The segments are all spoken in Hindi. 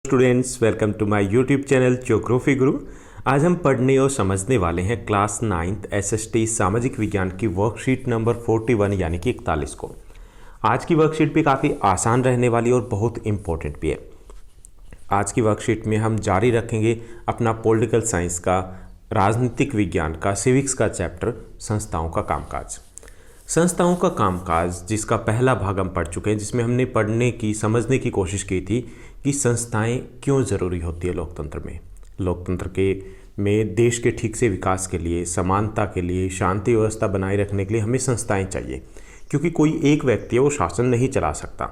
Students, welcome to my YouTube channel Geography Guru. आज हम पढ़ने और समझने वाले हैं क्लास 9th एसएसटी सामाजिक विज्ञान की वर्कशीट नंबर 41 यानी कि 41 को। आज की वर्कशीट भी काफ़ी आसान रहने वाली और बहुत इम्पोर्टेंट भी है। आज की वर्कशीट में हम जारी रखेंगे अपना पॉलिटिकल साइंस का, राजनीतिक विज्ञान का, सिविक्स का चैप्टर संस्थाओं का कामकाज। संस्थाओं का कामकाज जिसका पहला भाग हम पढ़ चुके हैं, जिसमें हमने पढ़ने की, समझने की कोशिश की थी कि संस्थाएं क्यों ज़रूरी होती है लोकतंत्र में। लोकतंत्र में देश के ठीक से विकास के लिए, समानता के लिए, शांति व्यवस्था बनाए रखने के लिए हमें संस्थाएं चाहिए, क्योंकि कोई एक व्यक्ति है वो शासन नहीं चला सकता।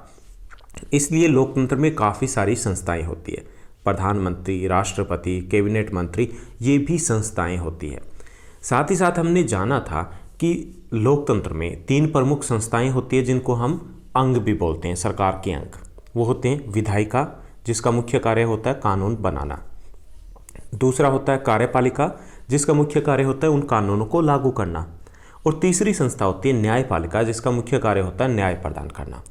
इसलिए लोकतंत्र में काफ़ी सारी संस्थाएं होती है। प्रधानमंत्री, राष्ट्रपति, कैबिनेट मंत्री, ये भी संस्थाएं होती है। साथ ही साथ हमने जाना था कि लोकतंत्र में 3 प्रमुख संस्थाएं होती है जिनको हम अंग भी बोलते हैं, सरकार के अंग। वो होते हैं विधायिका, जिसका मुख्य कार्य होता है कानून बनाना। दूसरा होता है कार्यपालिका, जिसका मुख्य कार्य होता है उन कानूनों को लागू करना। और तीसरी संस्था होती है न्यायपालिका, जिसका मुख्य कार्य होता है न्याय प्रदान करना।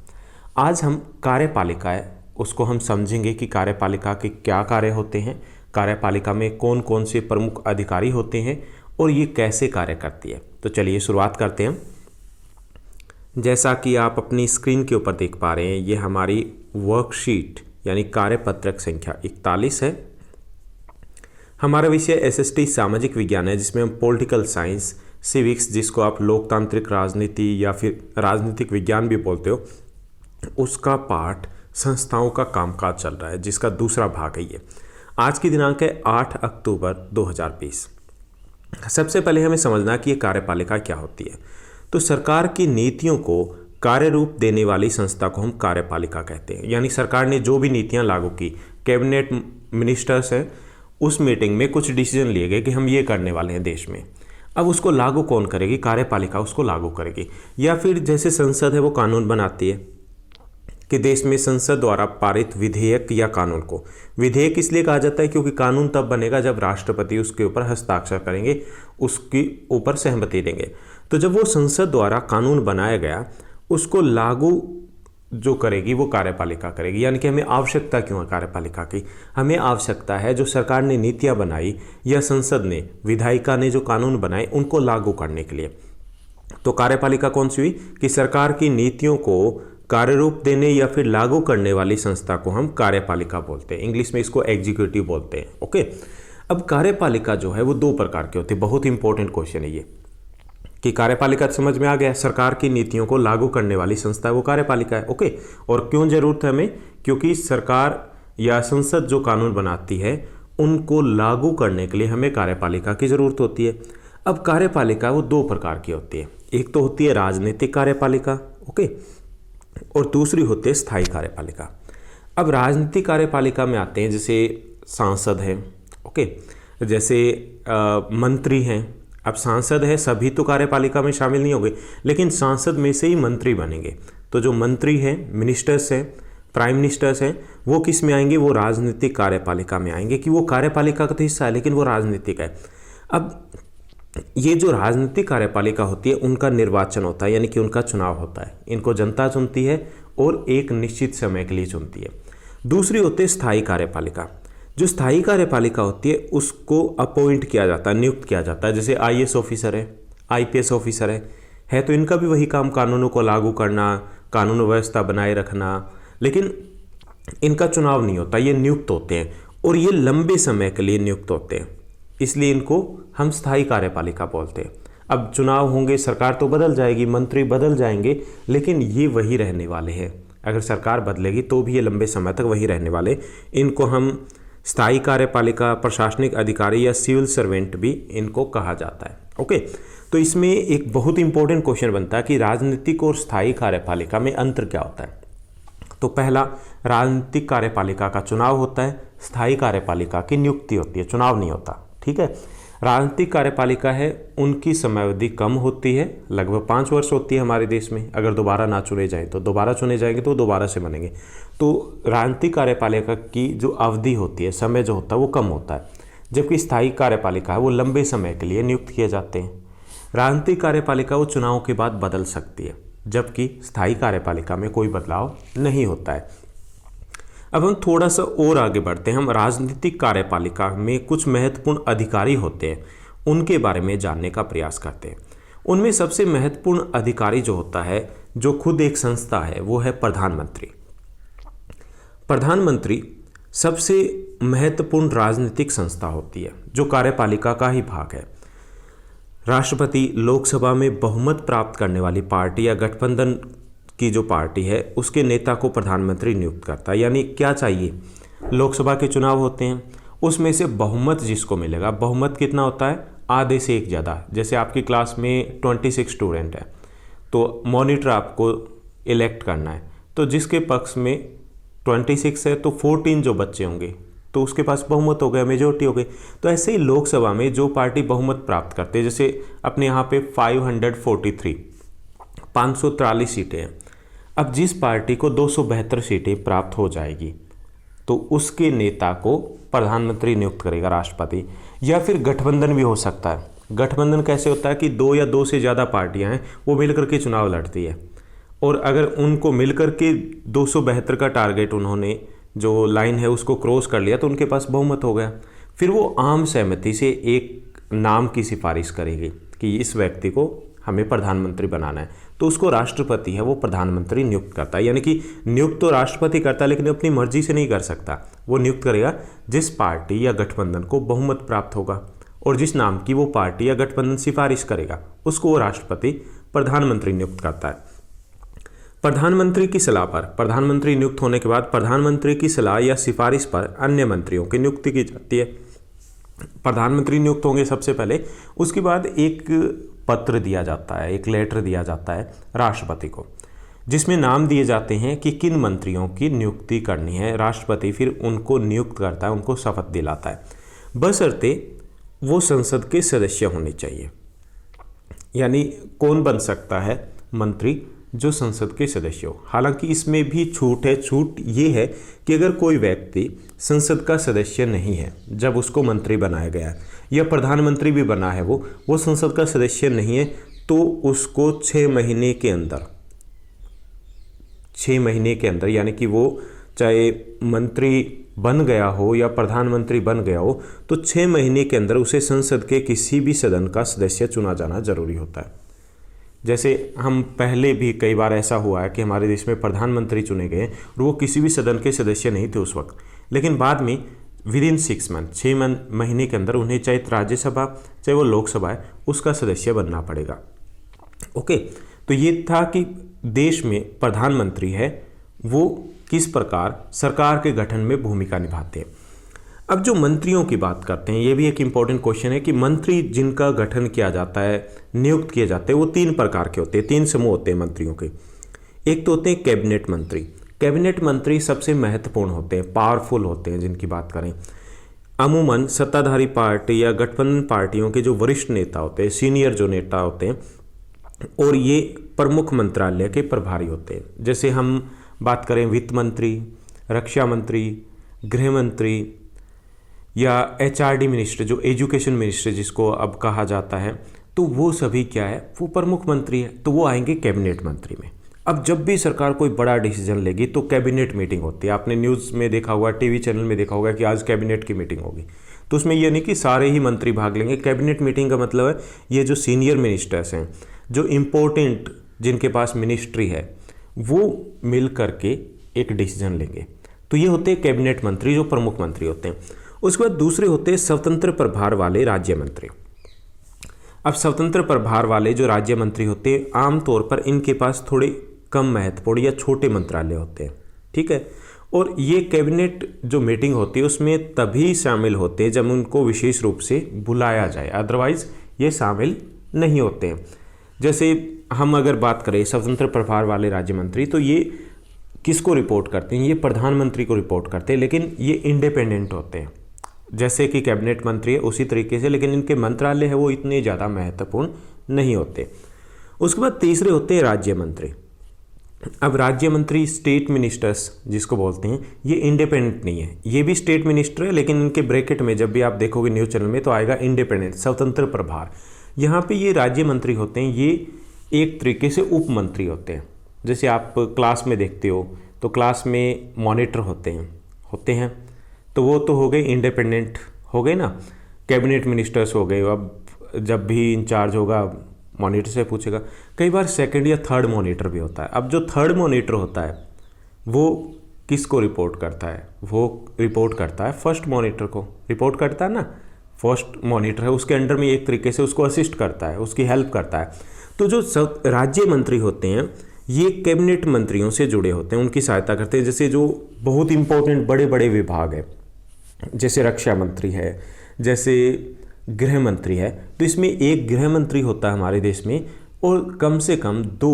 आज हम कार्यपालिका है उसको हम समझेंगे कि कार्यपालिका के क्या कार्य होते हैं, कार्यपालिका में कौन कौन से प्रमुख अधिकारी होते हैं और ये कैसे कार्य करती है। तो चलिए शुरुआत करते हैं। जैसा कि आप अपनी स्क्रीन के ऊपर देख पा रहे हैं, ये हमारी वर्कशीट यानी कार्यपत्रक संख्या 41 है। हमारा विषय एसएसटी सामाजिक विज्ञान है, जिसमें हम पॉलिटिकल साइंस, सिविक्स, जिसको आप लोकतांत्रिक राजनीति या फिर राजनीतिक विज्ञान भी बोलते हो, उसका पाठ संस्थाओं का कामकाज चल रहा है, जिसका दूसरा भाग है ये। आज की दिनांक है 8 अक्टूबर 2020। सबसे पहले हमें समझना कि ये कार्यपालिका क्या होती है। तो सरकार की नीतियों को कार्य रूप देने वाली संस्था को हम कार्यपालिका कहते हैं। यानी सरकार ने जो भी नीतियां लागू की, कैबिनेट मिनिस्टर्स हैं, उस मीटिंग में कुछ डिसीजन लिए गए कि हम ये करने वाले हैं देश में। अब उसको लागू कौन करेगी? कार्यपालिका उसको लागू करेगी। या फिर जैसे संसद है वो कानून बनाती है कि देश में संसद द्वारा पारित विधेयक या कानून को, विधेयक इसलिए कहा जाता है क्योंकि कानून तब बनेगा जब राष्ट्रपति उसके ऊपर हस्ताक्षर करेंगे, उसके ऊपर सहमति देंगे। तो जब वो संसद द्वारा कानून बनाया गया, उसको लागू जो करेगी वो कार्यपालिका करेगी। यानी कि हमें आवश्यकता क्यों है कार्यपालिका की? हमें आवश्यकता है जो सरकार ने नीतियां बनाई या संसद ने, विधायिका ने जो कानून बनाए, उनको लागू करने के लिए। तो कार्यपालिका कौन सी हुई कि सरकार की नीतियों को कार्य रूप देने या फिर लागू करने वाली संस्था को हम कार्यपालिका बोलते हैं। इंग्लिश में इसको एग्जीक्यूटिव बोलते हैं। ओके, अब कार्यपालिका जो है वो 2 प्रकार की होती है। बहुत इंपॉर्टेंट क्वेश्चन है ये कि कार्यपालिका समझ में आ गया, सरकार की नीतियों को लागू करने वाली संस्था है वो कार्यपालिका है। ओके, और क्यों जरूरत है हमें? क्योंकि सरकार या संसद जो कानून बनाती है उनको लागू करने के लिए हमें कार्यपालिका की जरूरत होती है। अब कार्यपालिका वो 2 प्रकार की होती है। एक तो होती है राजनीतिक कार्यपालिका, ओके, और दूसरी होती है स्थायी कार्यपालिका। अब राजनीतिक कार्यपालिका में आते हैं जैसे सांसद हैं, ओके, जैसे मंत्री हैं। अब सांसद है, सभी तो कार्यपालिका में शामिल नहीं होंगे, लेकिन सांसद में से ही मंत्री बनेंगे। तो जो मंत्री हैं, मिनिस्टर्स हैं, प्राइम मिनिस्टर्स हैं, वो किस में आएंगे? वो राजनीतिक कार्यपालिका में आएंगे कि वो कार्यपालिका का तो हिस्सा है लेकिन वो राजनीतिक है। अब ये जो राजनीतिक कार्यपालिका होती है उनका निर्वाचन होता है, यानी कि उनका चुनाव होता है। इनको जनता चुनती है और एक निश्चित समय के लिए चुनती है। दूसरी होती है स्थायी कार्यपालिका। जो स्थायी कार्यपालिका होती है उसको अपॉइंट किया जाता है, नियुक्त किया जाता है। जैसे आईएएस ऑफिसर है, आईपीएस ऑफिसर है तो इनका भी वही काम, कानूनों को लागू करना, कानून व्यवस्था बनाए रखना, लेकिन इनका चुनाव नहीं होता, ये नियुक्त होते हैं और ये लंबे समय के लिए नियुक्त होते हैं, इसलिए इनको हम स्थायी कार्यपालिका बोलते हैं। अब चुनाव होंगे, सरकार तो बदल जाएगी, मंत्री बदल जाएंगे, लेकिन ये वही रहने वाले हैं। अगर सरकार बदलेगी तो भी ये लंबे समय तक वही रहने वाले। इनको हम स्थायी कार्यपालिका, प्रशासनिक अधिकारी या सिविल सर्वेंट भी इनको कहा जाता है। ओके, तो इसमें एक बहुत इंपॉर्टेंट क्वेश्चन बनता है कि राजनीतिक और स्थायी कार्यपालिका में अंतर क्या होता है। तो पहला, राजनीतिक कार्यपालिका का चुनाव होता है, स्थायी कार्यपालिका की नियुक्ति होती है, चुनाव नहीं होता। ठीक है, राजनीतिक कार्यपालिका है उनकी समयावधि कम होती है, लगभग 5 वर्ष होती है हमारे देश में। अगर दोबारा ना चुने जाएं तो दोबारा चुने जाएंगे तो दोबारा से बनेंगे। तो राजनीतिक कार्यपालिका की जो अवधि होती है, समय जो होता है वो कम होता है, जबकि स्थायी कार्यपालिका है वो लंबे समय के लिए नियुक्त किए जाते हैं। राजनीतिक कार्यपालिका वो चुनाव के बाद बदल सकती है, जबकि स्थायी कार्यपालिका में कोई बदलाव नहीं होता है। अब हम थोड़ा सा और आगे बढ़ते हैं। हम राजनीतिक कार्यपालिका में कुछ महत्वपूर्ण अधिकारी होते हैं, उनके बारे में जानने का प्रयास करते हैं। उनमें सबसे महत्वपूर्ण अधिकारी जो होता है, जो खुद एक संस्था है, वो है प्रधानमंत्री। प्रधानमंत्री सबसे महत्वपूर्ण राजनीतिक संस्था होती है, जो कार्यपालिका का ही भाग है। राष्ट्रपति लोकसभा में बहुमत प्राप्त करने वाली पार्टी या गठबंधन की जो पार्टी है, उसके नेता को प्रधानमंत्री नियुक्त करता है। यानी क्या चाहिए, लोकसभा के चुनाव होते हैं, उसमें से बहुमत जिसको मिलेगा, बहुमत कितना होता है, आधे से एक ज़्यादा। जैसे आपकी क्लास में 26 स्टूडेंट है, तो मॉनिटर आपको इलेक्ट करना है, तो जिसके पक्ष में 26 है तो 14 जो बच्चे होंगे तो उसके पास बहुमत हो गया, मेजोरिटी हो गई। तो ऐसे ही लोकसभा में जो पार्टी बहुमत प्राप्त करते हैं, जैसे अपने यहाँ पे 543 सीटें हैं। अब जिस पार्टी को 272 सीटें प्राप्त हो जाएगी तो उसके नेता को प्रधानमंत्री नियुक्त करेगा राष्ट्रपति। या फिर गठबंधन भी हो सकता है। गठबंधन कैसे होता है कि 2 या 2 से ज़्यादा पार्टियां हैं, वो मिलकर के चुनाव लड़ती है, और अगर उनको मिलकर के 272 का टारगेट, उन्होंने जो लाइन है उसको क्रॉस कर लिया, तो उनके पास बहुमत हो गया। फिर वो आम सहमति से एक नाम की सिफारिश करेगी कि इस व्यक्ति को हमें प्रधानमंत्री बनाना है, तो उसको राष्ट्रपति है वो प्रधानमंत्री नियुक्त करता है। यानी कि नियुक्त तो राष्ट्रपति करता है, लेकिन अपनी मर्जी से नहीं कर सकता। वो नियुक्त करेगा जिस पार्टी या गठबंधन को बहुमत प्राप्त होगा, और जिस नाम की वो पार्टी या गठबंधन सिफारिश करेगा, उसको वो राष्ट्रपति प्रधानमंत्री नियुक्त करता है। प्रधानमंत्री की सलाह पर, प्रधानमंत्री नियुक्त होने के बाद प्रधानमंत्री की सलाह या सिफारिश पर अन्य मंत्रियों की नियुक्ति की जाती है। प्रधानमंत्री नियुक्त होंगे सबसे पहले, उसके बाद एक पत्र दिया जाता है, एक लेटर दिया जाता है राष्ट्रपति को, जिसमें नाम दिए जाते हैं कि किन मंत्रियों की नियुक्ति करनी है। राष्ट्रपति फिर उनको नियुक्त करता है, उनको शपथ दिलाता है, बशर्ते वो संसद के सदस्य होने चाहिए। यानी कौन बन सकता है मंत्री, जो संसद के सदस्य हो। हालांकि इसमें भी छूट है। छूट ये है कि अगर कोई व्यक्ति संसद का सदस्य नहीं है जब उसको मंत्री बनाया गया है, या प्रधानमंत्री भी बना है, वो संसद का सदस्य नहीं है, तो उसको 6 महीने के अंदर, 6 महीने के अंदर, यानी कि वो चाहे मंत्री बन गया हो या प्रधानमंत्री बन गया हो, तो 6 महीने के अंदर उसे संसद के किसी भी सदन का सदस्य चुना जाना जरूरी होता है। जैसे हम पहले भी कई बार ऐसा हुआ है कि हमारे देश में प्रधानमंत्री चुने गए और वो किसी भी सदन के सदस्य नहीं थे उस वक्त, लेकिन बाद में विदिन 6 मंथ, 6 महीने के अंदर उन्हें चाहे राज्यसभा चाहे वो लोकसभा है, उसका सदस्य बनना पड़ेगा। ओके, तो ये था कि देश में प्रधानमंत्री है वो किस प्रकार सरकार के गठन में भूमिका निभाते हैं। अब जो मंत्रियों की बात करते हैं, ये भी एक इम्पॉर्टेंट क्वेश्चन है कि मंत्री जिनका गठन किया जाता है, नियुक्त किए जाते हैं, वो 3 प्रकार के होते हैं, 3 समूह होते हैं मंत्रियों के। एक तो होते हैं कैबिनेट मंत्री। कैबिनेट मंत्री सबसे महत्वपूर्ण होते हैं, पावरफुल होते हैं, जिनकी बात करें। अमूमन सत्ताधारी पार्टी या गठबंधन पार्टियों के जो वरिष्ठ नेता होते हैं, सीनियर जो नेता होते हैं, और ये प्रमुख मंत्रालय के प्रभारी होते हैं। जैसे हम बात करें वित्त मंत्री, रक्षा मंत्री, गृह मंत्री, या HRD मिनिस्टर, जो एजुकेशन मिनिस्टर जिसको अब कहा जाता है, तो वो सभी क्या है, वो प्रमुख मंत्री है, तो वो आएंगे कैबिनेट मंत्री में। अब जब भी सरकार कोई बड़ा डिसीजन लेगी तो कैबिनेट मीटिंग होती है। आपने न्यूज़ में देखा होगा, टीवी चैनल में देखा होगा कि आज कैबिनेट की मीटिंग होगी, तो उसमें यह नहीं कि सारे ही मंत्री भाग लेंगे। कैबिनेट मीटिंग का मतलब है ये जो सीनियर मिनिस्टर्स हैं, जो इम्पोर्टेंट जिनके पास मिनिस्ट्री है, वो मिल करके एक डिसीजन लेंगे। तो ये होते हैं कैबिनेट मंत्री, जो प्रमुख मंत्री होते हैं। उसके बाद दूसरे होते हैं स्वतंत्र प्रभार वाले राज्य मंत्री। अब स्वतंत्र प्रभार वाले जो राज्य मंत्री होते हैं, आमतौर पर इनके पास थोड़े कम महत्वपूर्ण या छोटे मंत्रालय होते हैं, ठीक है। और ये कैबिनेट जो मीटिंग होती है उसमें तभी शामिल होते हैं जब उनको विशेष रूप से बुलाया जाए, अदरवाइज ये शामिल नहीं होते हैं। जैसे हम अगर बात करें स्वतंत्र प्रभार वाले राज्य मंत्री, तो ये किसको रिपोर्ट करते हैं, ये प्रधानमंत्री को रिपोर्ट करते हैं, लेकिन ये इंडिपेंडेंट होते हैं। जैसे कि कैबिनेट मंत्री है उसी तरीके से, लेकिन इनके मंत्रालय है वो इतने ज़्यादा महत्वपूर्ण नहीं होते। उसके बाद तीसरे होते हैं राज्य मंत्री। अब राज्य मंत्री स्टेट मिनिस्टर्स जिसको बोलते हैं, ये इंडिपेंडेंट नहीं है, ये भी स्टेट मिनिस्टर है, लेकिन इनके ब्रैकेट में जब भी आप देखोगे न्यूज़ चैनल में तो आएगा इंडिपेंडेंट, स्वतंत्र प्रभार। यहाँ पे ये राज्य मंत्री होते हैं, ये एक तरीके से उप मंत्री होते हैं। जैसे आप क्लास में देखते हो तो क्लास में मॉनिटर होते हैं, होते हैं, तो वो तो हो गए इंडिपेंडेंट हो गए ना, कैबिनेट मिनिस्टर्स हो गए। अब जब भी इंचार्ज होगा मॉनिटर से पूछेगा। कई बार सेकंड या थर्ड मॉनिटर भी होता है। अब जो थर्ड मॉनिटर होता है वो किसको रिपोर्ट करता है? वो रिपोर्ट करता है फर्स्ट मॉनिटर को, रिपोर्ट करता है ना। फर्स्ट मॉनिटर है, उसके अंडर में एक तरीके से उसको असिस्ट करता है, उसकी हेल्प करता है। तो जो राज्य मंत्री होते हैं ये कैबिनेट मंत्रियों से जुड़े होते हैं, उनकी सहायता करते हैं। जैसे जो बहुत इंपॉर्टेंट बड़े बड़े विभाग है, जैसे रक्षा मंत्री है, जैसे गृह मंत्री है, तो इसमें एक गृह मंत्री होता है हमारे देश में और कम से कम 2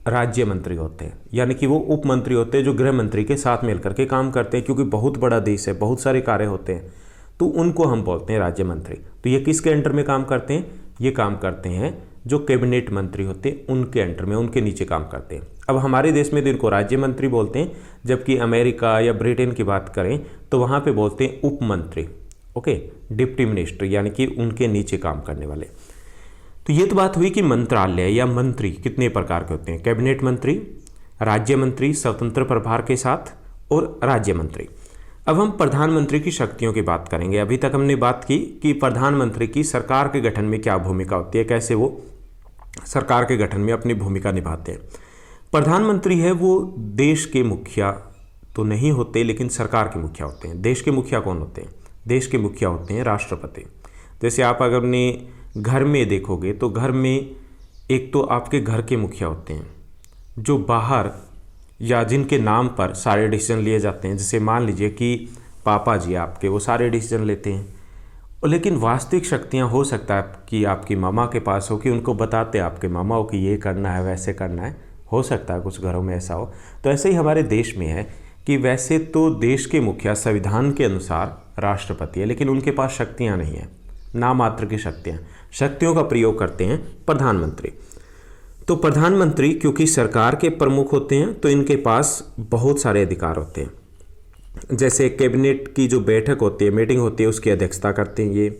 राज्य मंत्री होते हैं, यानी कि वो उप मंत्री होते हैं जो गृह मंत्री के साथ मिलकर के काम करते हैं। क्योंकि बहुत बड़ा देश है, बहुत सारे कार्य होते हैं, तो उनको हम बोलते हैं राज्य मंत्री। तो ये किसके अंडर में काम करते हैं? ये काम करते हैं जो कैबिनेट मंत्री होते हैं उनके अंडर में, उनके नीचे काम करते हैं। अब हमारे देश में तो इनको राज्य मंत्री बोलते हैं, जबकि अमेरिका या ब्रिटेन की बात करें तो वहाँ पे बोलते हैं उप मंत्री, ओके, डिप्टी मिनिस्टर, यानी कि उनके नीचे काम करने वाले। तो ये तो बात हुई कि मंत्रालय या मंत्री कितने प्रकार के होते हैं। कैबिनेट मंत्री, राज्य मंत्री स्वतंत्र प्रभार के साथ, और राज्य मंत्री। अब हम प्रधानमंत्री की शक्तियों की बात करेंगे। अभी तक हमने बात की कि प्रधानमंत्री की सरकार के गठन में क्या भूमिका होती है, कैसे वो सरकार के गठन में अपनी भूमिका निभाते हैं। प्रधानमंत्री है वो देश के मुखिया तो नहीं होते, लेकिन सरकार के मुखिया होते हैं। देश के मुखिया कौन होते हैं? देश के मुखिया होते हैं राष्ट्रपति। जैसे आप अगर अपने घर में देखोगे तो घर में एक तो आपके घर के मुखिया होते हैं जो बाहर या जिनके नाम पर सारे डिसीजन लिए जाते हैं। जैसे मान लीजिए कि पापा जी आपके, वो सारे डिसीजन लेते हैं, और लेकिन वास्तविक शक्तियां हो सकता है कि आपकी मामा के पास हो, कि उनको बताते आपके मामा हो कि ये करना है, वैसे करना है। हो सकता है कुछ घरों में ऐसा हो। तो ऐसे ही हमारे देश में है कि वैसे तो देश के मुखिया संविधान के अनुसार राष्ट्रपति है, लेकिन उनके पास शक्तियाँ नहीं हैं, नाम मात्र की शक्तियों का प्रयोग करते हैं प्रधानमंत्री। तो प्रधानमंत्री क्योंकि सरकार के प्रमुख होते हैं तो इनके पास बहुत सारे अधिकार होते हैं। जैसे कैबिनेट की जो बैठक होती है, मीटिंग होती है, उसकी अध्यक्षता करते हैं। ये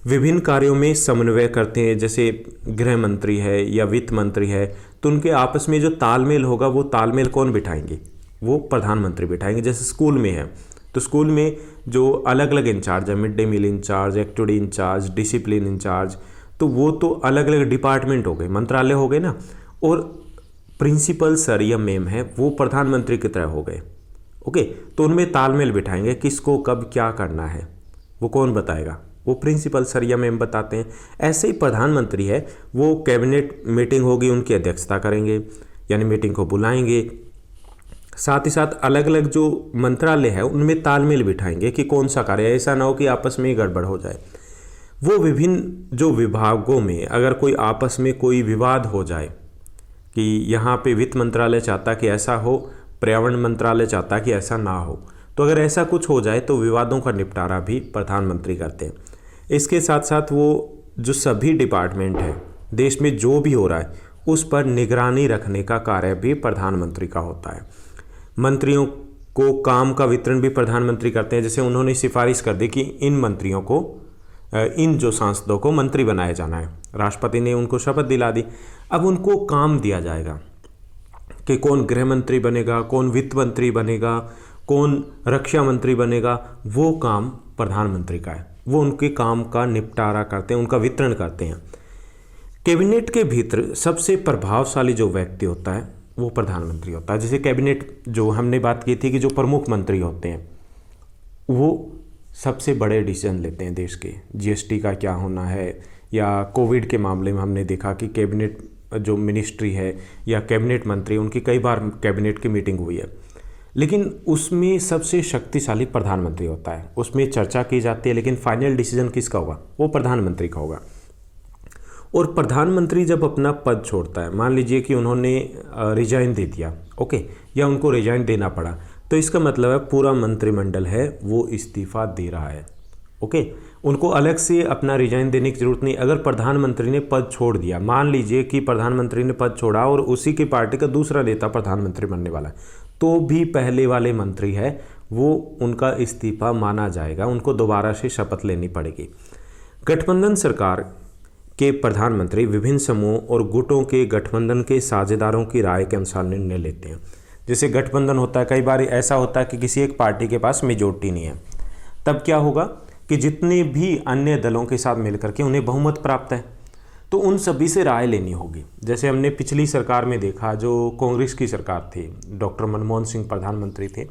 विभिन्न कार्यों में समन्वय करते हैं। जैसे गृह मंत्री है या वित्त मंत्री है, तो उनके आपस में जो तालमेल होगा वो तालमेल कौन बिठाएंगे? वो प्रधानमंत्री बिठाएंगे। जैसे स्कूल में है तो स्कूल में जो अलग अलग इंचार्ज है, mid day meal incharge, activity incharge, discipline incharge, तो वो तो अलग अलग डिपार्टमेंट हो गए, मंत्रालय हो गए ना। और प्रिंसिपल सर या मैम है वो प्रधानमंत्री की तरह हो गए, ओके। तो उनमें तालमेल बिठाएंगे, किसको कब क्या करना है वो कौन बताएगा? वो प्रिंसिपल सर या मैम बताते हैं। ऐसे ही प्रधानमंत्री है वो कैबिनेट मीटिंग होगी, उनकी अध्यक्षता करेंगे, यानी मीटिंग को बुलाएंगे। साथ ही साथ अलग अलग जो मंत्रालय है उनमें तालमेल बिठाएंगे कि कौन सा कार्य, ऐसा ना हो कि आपस में ही गड़बड़ हो जाए। वो विभिन्न जो विभागों में अगर कोई आपस में कोई विवाद हो जाए कि यहाँ पे वित्त मंत्रालय चाहता कि ऐसा हो, पर्यावरण मंत्रालय चाहता कि ऐसा ना हो, तो अगर ऐसा कुछ हो जाए तो विवादों का निपटारा भी प्रधानमंत्री करते हैं। इसके साथ साथ वो जो सभी डिपार्टमेंट है देश में जो भी हो रहा है उस पर निगरानी रखने का कार्य भी प्रधानमंत्री का होता है। मंत्रियों को काम का वितरण भी प्रधानमंत्री करते हैं। जैसे उन्होंने सिफारिश कर दी कि इन मंत्रियों को, इन जो सांसदों को मंत्री बनाया जाना है, राष्ट्रपति ने उनको शपथ दिला दी। अब उनको काम दिया जाएगा कि कौन गृह मंत्री बनेगा, कौन वित्त मंत्री बनेगा, कौन रक्षा मंत्री बनेगा। वो काम प्रधानमंत्री का है, वो उनके काम का निपटारा करते हैं, उनका वितरण करते हैं। कैबिनेट के भीतर सबसे प्रभावशाली जो व्यक्ति होता है वो प्रधानमंत्री होता है। जैसे कैबिनेट जो हमने बात की थी कि जो प्रमुख मंत्री होते हैं वो सबसे बड़े डिसीजन लेते हैं देश के, जीएसटी का क्या होना है, या कोविड के मामले में हमने देखा कि कैबिनेट जो मिनिस्ट्री है या कैबिनेट मंत्री, उनकी कई बार कैबिनेट की मीटिंग हुई है, लेकिन उसमें सबसे शक्तिशाली प्रधानमंत्री होता है। उसमें चर्चा की जाती है, लेकिन फाइनल डिसीजन किसका होगा? वो प्रधानमंत्री का होगा। और प्रधानमंत्री जब अपना पद छोड़ता है, मान लीजिए कि उन्होंने रिजाइन दे दिया, ओके, या उनको रिजाइन देना पड़ा, तो इसका मतलब है पूरा मंत्रिमंडल है वो इस्तीफा दे रहा है, ओके। उनको अलग से अपना रिजाइन देने की जरूरत नहीं। अगर प्रधानमंत्री ने पद छोड़ दिया, मान लीजिए कि प्रधानमंत्री ने पद छोड़ा और उसी की पार्टी का दूसरा नेता प्रधानमंत्री बनने वाला है, तो भी पहले वाले मंत्री है वो उनका इस्तीफा माना जाएगा, उनको दोबारा से शपथ लेनी पड़ेगी। गठबंधन सरकार के प्रधानमंत्री विभिन्न समूहों और गुटों के गठबंधन के साझेदारों की राय के अनुसार निर्णय लेते हैं। जैसे गठबंधन होता है, कई बार ऐसा होता है कि किसी एक पार्टी के पास मेजोरिटी नहीं है, तब क्या होगा कि जितने भी अन्य दलों के साथ मिलकर के उन्हें बहुमत प्राप्त है तो उन सभी से राय लेनी होगी। जैसे हमने पिछली सरकार में देखा, जो कांग्रेस की सरकार थी, डॉक्टर मनमोहन सिंह प्रधानमंत्री थे,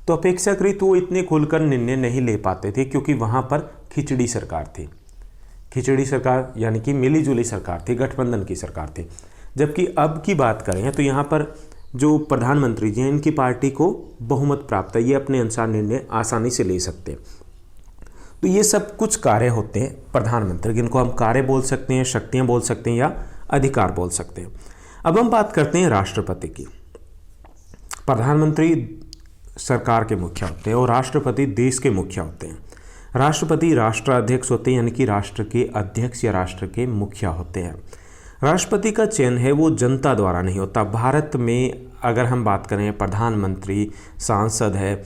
तो अपेक्षाकृत वो इतने खुलकर निर्णय नहीं ले पाते थे क्योंकि वहाँ पर खिचड़ी सरकार थी। खिचड़ी सरकार यानी कि मिली जुली सरकार थी, गठबंधन की सरकार थी। जबकि अब की बात करें तो यहाँ पर जो प्रधानमंत्री जी हैं, इनकी पार्टी को बहुमत प्राप्त है, ये अपने अनुसार निर्णय आसानी से ले सकते हैं। तो ये सब कुछ कार्य होते हैं प्रधानमंत्री, जिनको हम कार्य बोल सकते हैं, शक्तियाँ बोल सकते हैं या अधिकार बोल सकते हैं। अब हम बात करते हैं राष्ट्रपति की। प्रधानमंत्री सरकार के मुखिया होते हैं और राष्ट्रपति देश के मुखिया होते हैं। राष्ट्रपति राष्ट्राध्यक्ष होते हैं, यानी कि राष्ट्र के अध्यक्ष या राष्ट्र के मुखिया होते हैं। राष्ट्रपति का चयन है वो जनता द्वारा नहीं होता। भारत में अगर हम बात करें, प्रधानमंत्री, सांसद है,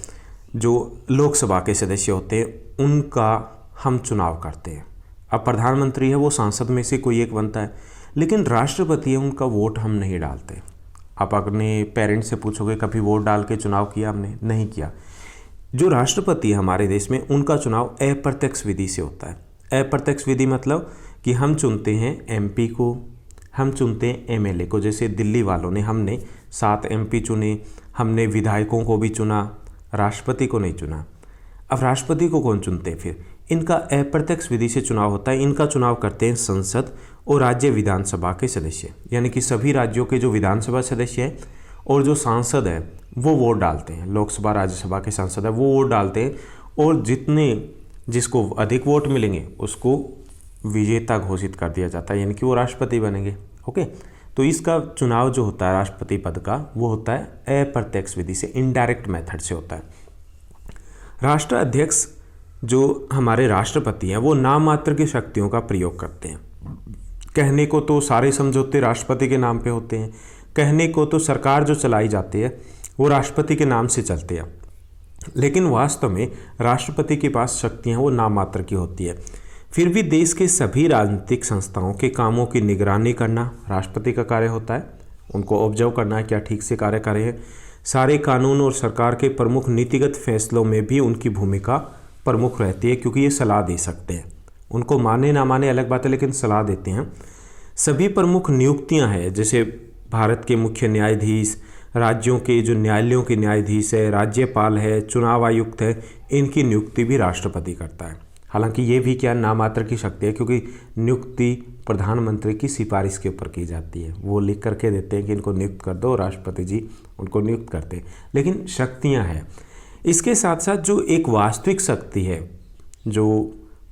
जो लोकसभा के सदस्य होते हैं, उनका हम चुनाव करते हैं। अब प्रधानमंत्री है वो सांसद में से कोई एक बनता है, लेकिन राष्ट्रपति है उनका वोट हम नहीं डालते। आप अपने पेरेंट्स से पूछोगे कभी वोट डाल के चुनाव किया हमने? नहीं किया। जो राष्ट्रपति है हमारे देश में, उनका चुनाव अप्रत्यक्ष विधि से होता है। अप्रत्यक्ष विधि मतलब कि हम चुनते हैं एमपी को, हम चुनते हैं एमएलए को। जैसे दिल्ली वालों ने, हमने 7 एमपी चुने, हमने विधायकों को भी चुना, राष्ट्रपति को नहीं चुना। अब राष्ट्रपति को कौन चुनते हैं फिर? इनका अप्रत्यक्ष विधि से चुनाव होता है। इनका चुनाव करते हैं संसद और राज्य विधानसभा के सदस्य, यानी कि सभी राज्यों के जो विधानसभा सदस्य हैं और जो सांसद है वो वोट डालते हैं। लोकसभा राज्यसभा के सांसद है वो वोट डालते हैं और जिसको अधिक वोट मिलेंगे उसको विजेता घोषित कर दिया जाता है, यानी कि वो राष्ट्रपति बनेंगे। ओके, तो इसका चुनाव जो होता है राष्ट्रपति पद का, वो होता है अप्रत्यक्ष विधि से, इनडायरेक्ट मेथड से होता है। राष्ट्राध्यक्ष जो हमारे राष्ट्रपति हैं वो नाम मात्र की शक्तियों का प्रयोग करते हैं। कहने को तो सारे समझौते राष्ट्रपति के नाम पे होते हैं, कहने को तो सरकार जो चलाई जाती है वो राष्ट्रपति के नाम से चलती है, लेकिन वास्तव में राष्ट्रपति के पास शक्तियाँ वो नाम मात्र की होती है। फिर भी देश के सभी राजनीतिक संस्थाओं के कामों की निगरानी करना राष्ट्रपति का कार्य होता है। उनको ऑब्जर्व करना है क्या ठीक से कार्य कर रहे हैं। सारे कानून और सरकार के प्रमुख नीतिगत फैसलों में भी उनकी भूमिका प्रमुख रहती है, क्योंकि ये सलाह दे सकते हैं। उनको माने ना माने अलग बात है, लेकिन सलाह देते हैं। सभी प्रमुख नियुक्तियां हैं, जैसे भारत के मुख्य न्यायाधीश, राज्यों के जो न्यायालयों के न्यायाधीश है, राज्यपाल है, चुनाव आयुक्त है, इनकी नियुक्ति भी राष्ट्रपति करता है। हालांकि ये भी क्या नाम मात्र की शक्ति है, क्योंकि नियुक्ति प्रधानमंत्री की सिफारिश के ऊपर की जाती है। वो लिख करके देते हैं कि इनको नियुक्त कर दो, राष्ट्रपति जी उनको नियुक्त करते हैं, लेकिन शक्तियां हैं। इसके साथ साथ जो एक वास्तविक शक्ति है जो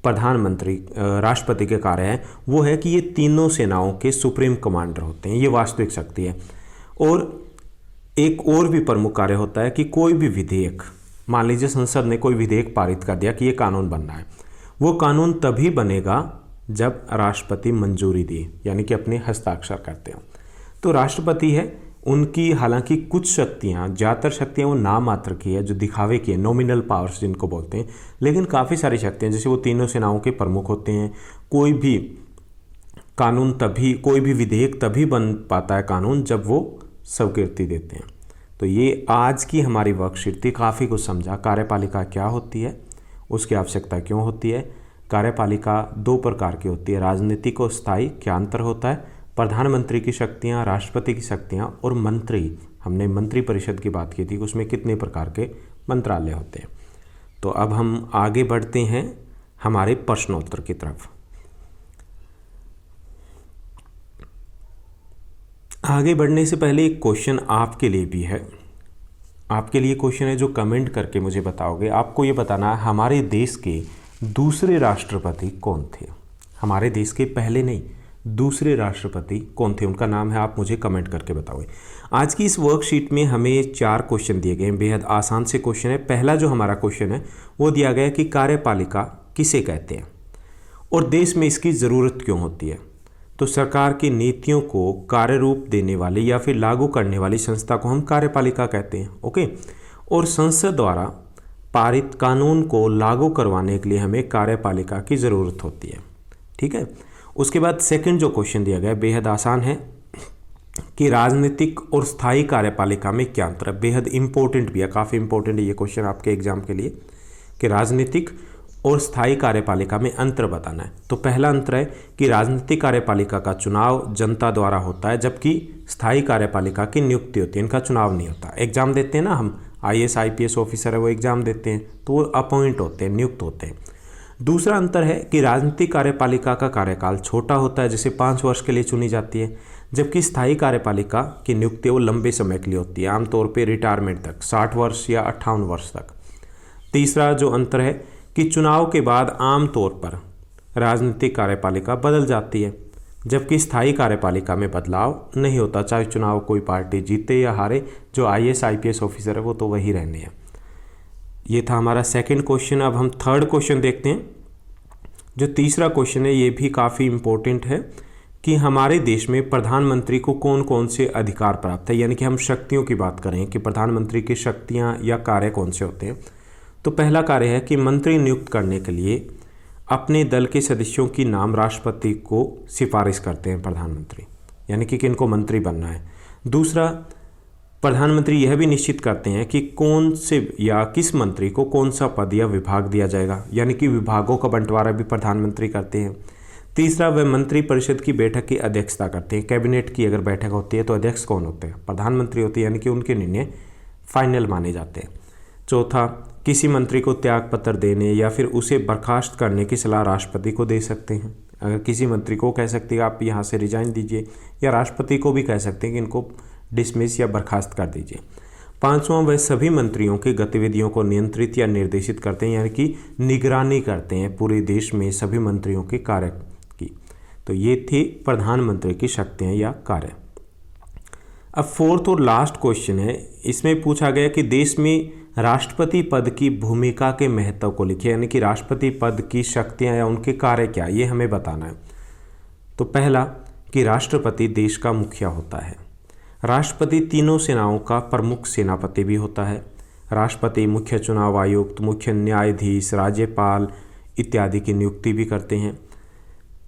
प्रधानमंत्री राष्ट्रपति के कार्य है, वो है कि ये तीनों सेनाओं के सुप्रीम कमांडर होते हैं। ये वास्तविक शक्ति है। और एक और भी प्रमुख कार्य होता है कि कोई भी विधेयक, मान लीजिए संसद ने कोई विधेयक पारित कर दिया कि ये कानून बनना है, वो कानून तभी बनेगा जब राष्ट्रपति मंजूरी दे, यानी कि अपने हस्ताक्षर करते हो। तो राष्ट्रपति है, उनकी हालांकि कुछ शक्तियाँ, ज़्यादातर शक्तियाँ वो नाम मात्र की है, जो दिखावे की है, नॉमिनल पावर्स जिनको बोलते हैं, लेकिन काफ़ी सारी शक्तियाँ, जैसे वो तीनों सेनाओं के प्रमुख होते हैं। कोई भी कानून तभी, कोई भी विधेयक तभी बन पाता है कानून जब वो स्वीकृति देते हैं। तो ये आज की हमारी वर्कशीट थी, काफ़ी कुछ समझा। कार्यपालिका क्या होती है, उसकी आवश्यकता क्यों होती है। कार्यपालिका 2 प्रकार की होती है, राजनीतिक और स्थायी। क्या अंतर होता है, प्रधानमंत्री की शक्तियाँ, राष्ट्रपति की शक्तियाँ और मंत्री, हमने मंत्री परिषद की बात की थी, उसमें कितने प्रकार के मंत्रालय होते हैं। तो अब हम आगे बढ़ते हैं हमारे प्रश्नोत्तर की तरफ। आगे बढ़ने से पहले एक क्वेश्चन आपके लिए भी है। आपके लिए क्वेश्चन है जो कमेंट करके मुझे बताओगे। आपको ये बताना है हमारे देश के दूसरे राष्ट्रपति कौन थे। हमारे देश के पहले नहीं, दूसरे राष्ट्रपति कौन थे, उनका नाम है, आप मुझे कमेंट करके बताओगे। आज की इस वर्कशीट में हमें 4 क्वेश्चन दिए गए हैं, बेहद आसान से क्वेश्चन है। पहला जो हमारा क्वेश्चन है वो दिया गया है कि कार्यपालिका किसे कहते हैं और देश में इसकी ज़रूरत क्यों होती है। तो सरकार की नीतियों को कार्य रूप देने वाली या फिर लागू करने वाली संस्था को हम कार्यपालिका कहते हैं। ओके, और संसद द्वारा पारित कानून को लागू करवाने के लिए हमें कार्यपालिका की ज़रूरत होती है। ठीक है। उसके बाद सेकंड जो क्वेश्चन दिया गया बेहद आसान है। कि राजनीतिक और स्थायी कार्यपालिका में क्या अंतर है। बेहद इंपॉर्टेंट भी है, काफ़ी इंपॉर्टेंट है ये क्वेश्चन आपके एग्जाम के लिए कि राजनीतिक और स्थायी कार्यपालिका में अंतर बताना है। तो पहला अंतर है कि राजनीतिक कार्यपालिका का चुनाव जनता द्वारा होता है, जबकि स्थायी कार्यपालिका की नियुक्ति होती है, इनका चुनाव नहीं होता। एग्जाम देते हैं ना हम, IAS IPS ऑफिसर है वो एग्जाम देते हैं तो वो अपॉइंट होते हैं, नियुक्त होते हैं। दूसरा अंतर है कि राजनीतिक कार्यपालिका का कार्यकाल छोटा होता है, जैसे 5 वर्ष के लिए चुनी जाती है, जबकि स्थायी कार्यपालिका की नियुक्ति वो लंबे समय के लिए होती है, आमतौर पर रिटायरमेंट तक, 60 वर्ष या 58 वर्ष तक। तीसरा जो अंतर है कि चुनाव के बाद आमतौर पर राजनीतिक कार्यपालिका बदल जाती है, जबकि स्थायी कार्यपालिका में बदलाव नहीं होता, चाहे चुनाव कोई पार्टी जीते या हारे, जो IAS IPS ऑफिसर है वो तो वही रहने हैं। ये था हमारा सेकंड क्वेश्चन। अब हम थर्ड क्वेश्चन देखते हैं। जो तीसरा क्वेश्चन है ये भी काफ़ी इम्पोर्टेंट है कि हमारे देश में प्रधानमंत्री को कौन कौन से अधिकार प्राप्त है, यानी कि हम शक्तियों की बात करें कि प्रधानमंत्री की शक्तियाँ या कार्य कौन से होते हैं। तो पहला कार्य है कि मंत्री नियुक्त करने के लिए अपने दल के सदस्यों की नाम राष्ट्रपति को सिफारिश करते हैं प्रधानमंत्री, यानी कि किनको मंत्री बनना है। दूसरा, प्रधानमंत्री यह भी निश्चित करते हैं कि कौन से या किस मंत्री को कौन सा पद या विभाग दिया जाएगा, यानी कि विभागों का बंटवारा भी प्रधानमंत्री करते हैं। तीसरा, वह मंत्री परिषद की बैठक की अध्यक्षता करते हैं। कैबिनेट की अगर बैठक होती है तो अध्यक्ष कौन होते हैं, प्रधानमंत्री होते हैं, यानी कि उनके निर्णय फाइनल माने जाते हैं। चौथा, किसी मंत्री को त्याग पत्र देने या फिर उसे बर्खास्त करने की सलाह राष्ट्रपति को दे सकते हैं। अगर किसी मंत्री को कह सकते हैं आप यहाँ से रिजाइन दीजिए, या राष्ट्रपति को भी कह सकते हैं कि इनको डिसमिस या बर्खास्त कर दीजिए। पांचवां, वह सभी मंत्रियों की गतिविधियों को नियंत्रित या निर्देशित करते हैं, यानी कि निगरानी करते हैं पूरे देश में सभी मंत्रियों के कार्य की। तो ये थी प्रधानमंत्री की शक्तियाँ या कार्य। अब फोर्थ और लास्ट क्वेश्चन है, इसमें पूछा गया कि देश में राष्ट्रपति पद की भूमिका के महत्व को लिखिए, यानी कि राष्ट्रपति पद की शक्तियां या उनके कार्य क्या, ये हमें बताना है। तो पहला कि राष्ट्रपति देश का मुखिया होता है। राष्ट्रपति तीनों सेनाओं का प्रमुख सेनापति भी होता है। राष्ट्रपति मुख्य चुनाव आयुक्त, मुख्य न्यायाधीश, राज्यपाल इत्यादि की नियुक्ति भी करते हैं।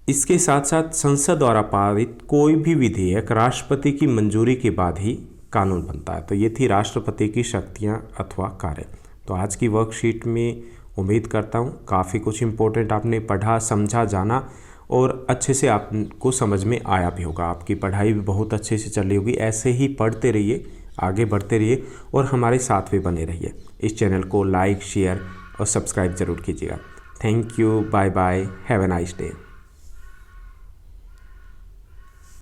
इसके साथ साथ संसद द्वारा पारित कोई भी विधेयक राष्ट्रपति की मंजूरी के बाद ही कानून बनता है। तो ये थी राष्ट्रपति की शक्तियाँ अथवा कार्य। तो आज की वर्कशीट में उम्मीद करता हूँ काफ़ी कुछ इम्पोर्टेंट आपने पढ़ा, समझा, जाना और अच्छे से आपको समझ में आया भी होगा। आपकी पढ़ाई भी बहुत अच्छे से चल रही होगी। ऐसे ही पढ़ते रहिए, आगे बढ़ते रहिए और हमारे साथ भी बने रहिए। इस चैनल को लाइक, शेयर और सब्सक्राइब ज़रूर कीजिएगा। Thank you, bye bye, have a nice day.